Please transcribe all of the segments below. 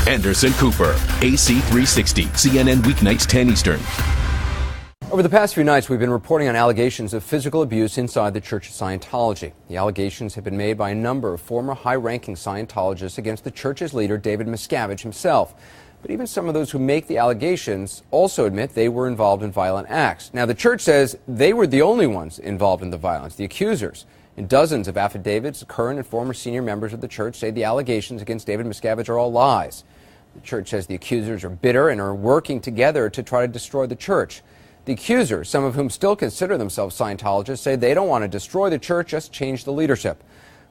Anderson Cooper, AC 360, CNN weeknights 10 Eastern. Over the past few nights, we've been reporting on allegations of physical abuse inside the Church of Scientology. The allegations have been made by a number of former high-ranking Scientologists against the church's leader, David Miscavige himself. But even some of those who make the allegations also admit they were involved in violent acts. Now, the church says they were the only ones involved in the violence, the accusers. In dozens of affidavits, current and former senior members of the church say the allegations against David Miscavige are all lies. The church says the accusers are bitter and are working together to try to destroy the church. The accusers, some of whom still consider themselves Scientologists, say they don't want to destroy the church, just change the leadership.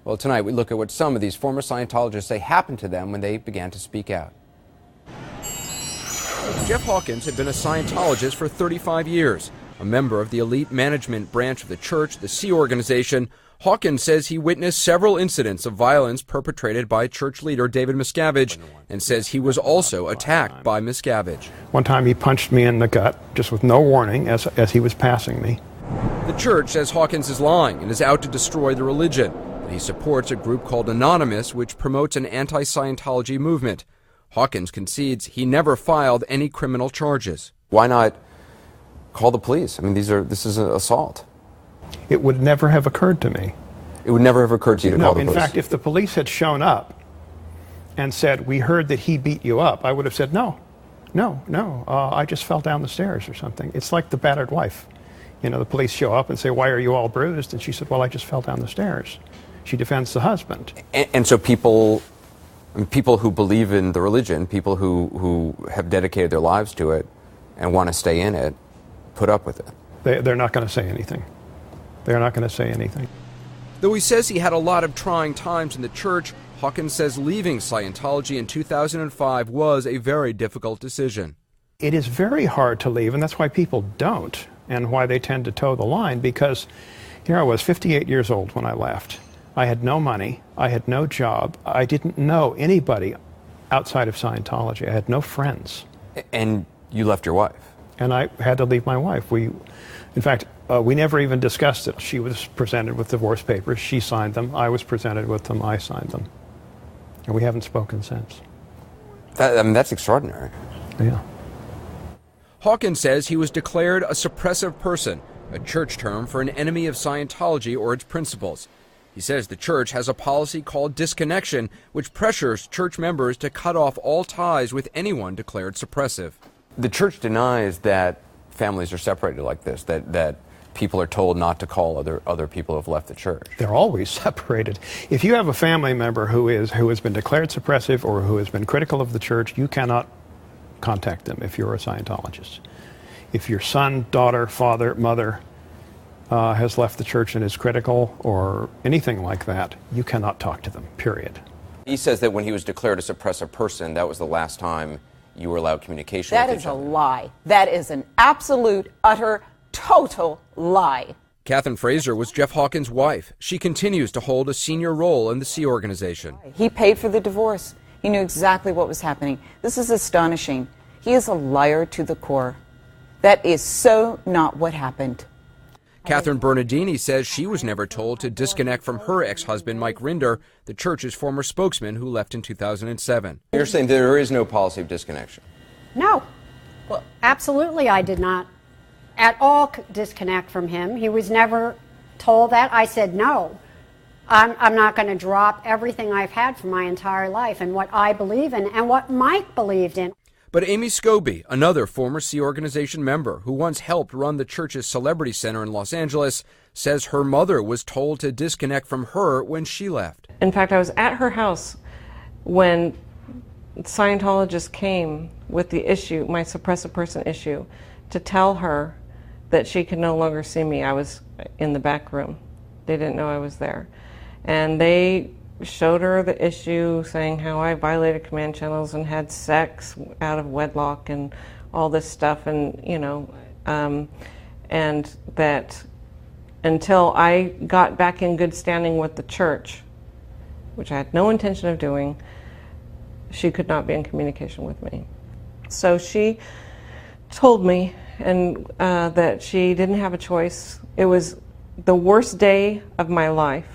Well, tonight we look at what some of these former Scientologists say happened to them when they began to speak out. Jeff Hawkins had been a Scientologist for 35 years. A member of the elite management branch of the church, the Sea Organization, Hawkins says he witnessed several incidents of violence perpetrated by church leader David Miscavige and says he was also attacked by Miscavige. One time he punched me in the gut, just with no warning, as he was passing me. The church says Hawkins is lying and is out to destroy the religion. And he supports a group called Anonymous, which promotes an anti-Scientology movement. Hawkins concedes he never filed any criminal charges. Why not call the police? I mean, this is an assault. It would never have occurred to me. It would never have occurred to you to call the police? In fact, if the police had shown up and said, "We heard that he beat you up," I would have said, no, I just fell down the stairs or something. It's like the battered wife. You know, the police show up and say, "Why are you all bruised?" And she said, "Well, I just fell down the stairs." She defends the husband. And so people who believe in the religion, people who have dedicated their lives to it and want to stay in it, put up with it. They're not going to say anything. They're not going to say anything. Though he says he had a lot of trying times in the church, Hawkins says leaving Scientology in 2005 was a very difficult decision. It is very hard to leave, and that's why people don't, and why they tend to toe the line, because here I was, 58 years old when I left. I had no money. I had no job. I didn't know anybody outside of Scientology. I had no friends. And you left your wife? And I had to leave my wife. In fact, we never even discussed it. She was presented with divorce papers. She signed them. I was presented with them. I signed them. And we haven't spoken since. That's extraordinary. Yeah. Hawkins says he was declared a suppressive person, a church term for an enemy of Scientology or its principles. He says the church has a policy called disconnection, which pressures church members to cut off all ties with anyone declared suppressive. The church denies that families are separated like this, that people are told not to call other people who have left the church. They're always separated. If you have a family member who has been declared suppressive or who has been critical of the church, you cannot contact them if you're a Scientologist. If your son, daughter, father, mother has left the church and is critical or anything like that, you cannot talk to them, period. He says that when he was declared a suppressive person, that was the last time you were allowed communication with each other. That is a lie. That is an absolute, utter, total lie. Catherine Fraser was Jeff Hawkins' wife. She continues to hold a senior role in the Sea Organization. He paid for the divorce. He knew exactly what was happening. This is astonishing. He is a liar to the core. That is so not what happened. Catherine Bernardini says she was never told to disconnect from her ex-husband, Mike Rinder, the church's former spokesman who left in 2007. You're saying there is no policy of disconnection? No. Well, absolutely I did not at all disconnect from him. He was never told that. I said no. I'm not going to drop everything I've had for my entire life and what I believe in and what Mike believed in. But Amy Scobie, another former Sea Organization member who once helped run the church's Celebrity Center in Los Angeles, says her mother was told to disconnect from her when she left. In fact, I was at her house when Scientologists came with the issue, my suppressive person issue, to tell her that she could no longer see me. I was in the back room. They didn't know I was there. And they showed her the issue, saying how I violated command channels and had sex out of wedlock and all this stuff, and and that until I got back in good standing with the church, which I had no intention of doing, she could not be in communication with me. So she told me that she didn't have a choice. It was the worst day of my life.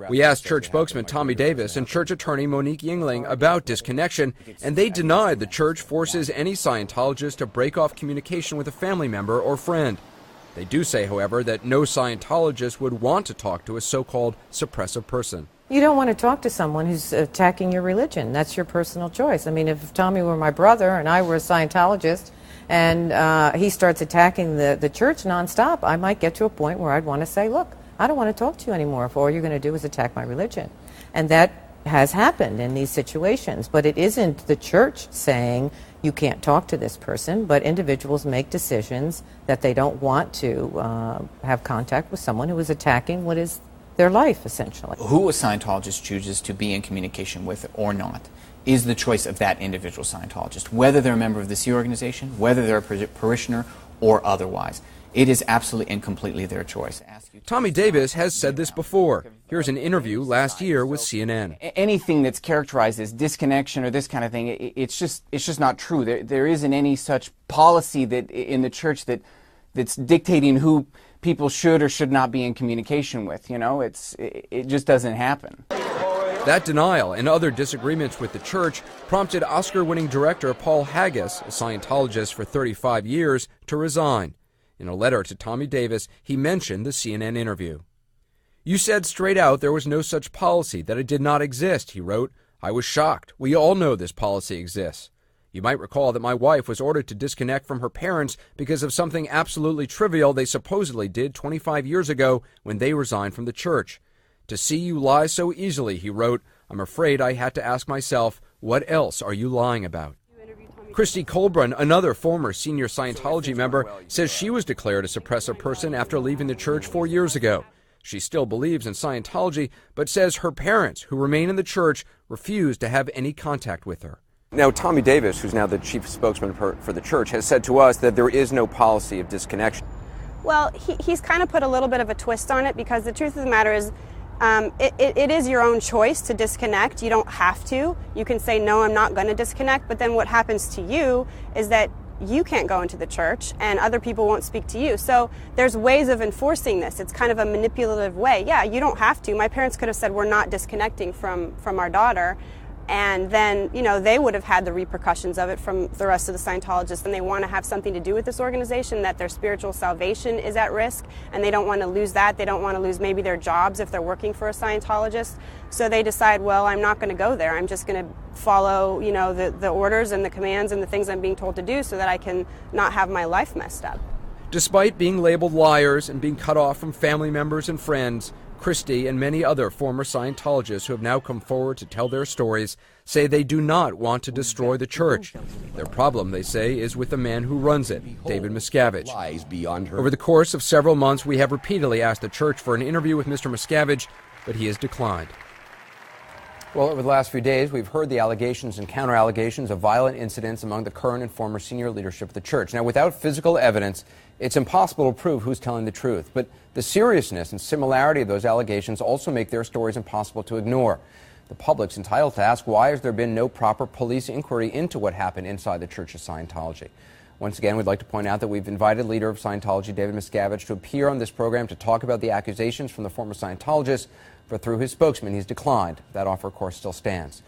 We asked church spokesman Tommy Davis and church attorney Monique Yingling about disconnection, and they denied the church forces any Scientologist to break off communication with a family member or friend. They do say, however, that no Scientologist would want to talk to a so-called suppressive person. You don't want to talk to someone who's attacking your religion. That's your personal choice. I mean, if Tommy were my brother and I were a Scientologist and he starts attacking the church nonstop, I might get to a point where I'd want to say, look, I don't want to talk to you anymore if all you're going to do is attack my religion. And that has happened in these situations. But it isn't the church saying you can't talk to this person, but individuals make decisions that they don't want to have contact with someone who is attacking what is their life, essentially. Who a Scientologist chooses to be in communication with or not is the choice of that individual Scientologist, whether they're a member of the Sea Organization, whether they're a parishioner, or otherwise. It is absolutely and completely their choice. Tommy Davis has said this before. Here's an interview last year with CNN. Anything that's characterized as disconnection or this kind of thing, it's just not true. There isn't any such policy that in the church that's dictating who people should or should not be in communication with. You know, it just doesn't happen. That denial and other disagreements with the church prompted Oscar-winning director Paul Haggis, a Scientologist for 35 years, to resign. In a letter to Tommy Davis, he mentioned the CNN interview. "You said straight out there was no such policy, that it did not exist," he wrote. "I was shocked. We all know this policy exists. You might recall that my wife was ordered to disconnect from her parents because of something absolutely trivial they supposedly did 25 years ago when they resigned from the church. To see you lie so easily," he wrote, "I'm afraid I had to ask myself, what else are you lying about?" Christy Colbrun, another former senior Scientology member, says she was declared a suppressive person after leaving the church 4 years ago. She still believes in Scientology, but says her parents, who remain in the church, refuse to have any contact with her. Now, Tommy Davis, who's now the chief spokesman for the church, has said to us that there is no policy of disconnection. Well, he's kind of put a little bit of a twist on it, because the truth of the matter is it is your own choice to disconnect. You don't have to. You can say, no, I'm not going to disconnect, but then what happens to you is that you can't go into the church and other people won't speak to you. So there's ways of enforcing this. It's kind of a manipulative way. Yeah, you don't have to. My parents could have said, we're not disconnecting from our daughter. And then, you know, they would have had the repercussions of it from the rest of the Scientologists, and they want to have something to do with this organization, that their spiritual salvation is at risk, and they don't want to lose that. They don't want to lose maybe their jobs if they're working for a Scientologist. So they decide, well, I'm not going to go there. I'm just going to follow, you know, the orders and the commands and the things I'm being told to do so that I can not have my life messed up. Despite being labeled liars and being cut off from family members and friends, Christy and many other former Scientologists who have now come forward to tell their stories say they do not want to destroy the church. Their problem, they say, is with the man who runs it, David Miscavige. Over the course of several months, we have repeatedly asked the church for an interview with Mr. Miscavige, but he has declined. Well, over the last few days, we've heard the allegations and counter-allegations of violent incidents among the current and former senior leadership of the church. Now, without physical evidence, it's impossible to prove who's telling the truth. But the seriousness and similarity of those allegations also make their stories impossible to ignore. The public's entitled to ask, why has there been no proper police inquiry into what happened inside the Church of Scientology? Once again, we'd like to point out that we've invited leader of Scientology, David Miscavige, to appear on this program to talk about the accusations from the former Scientologist, but through his spokesman, he's declined. That offer, of course, still stands.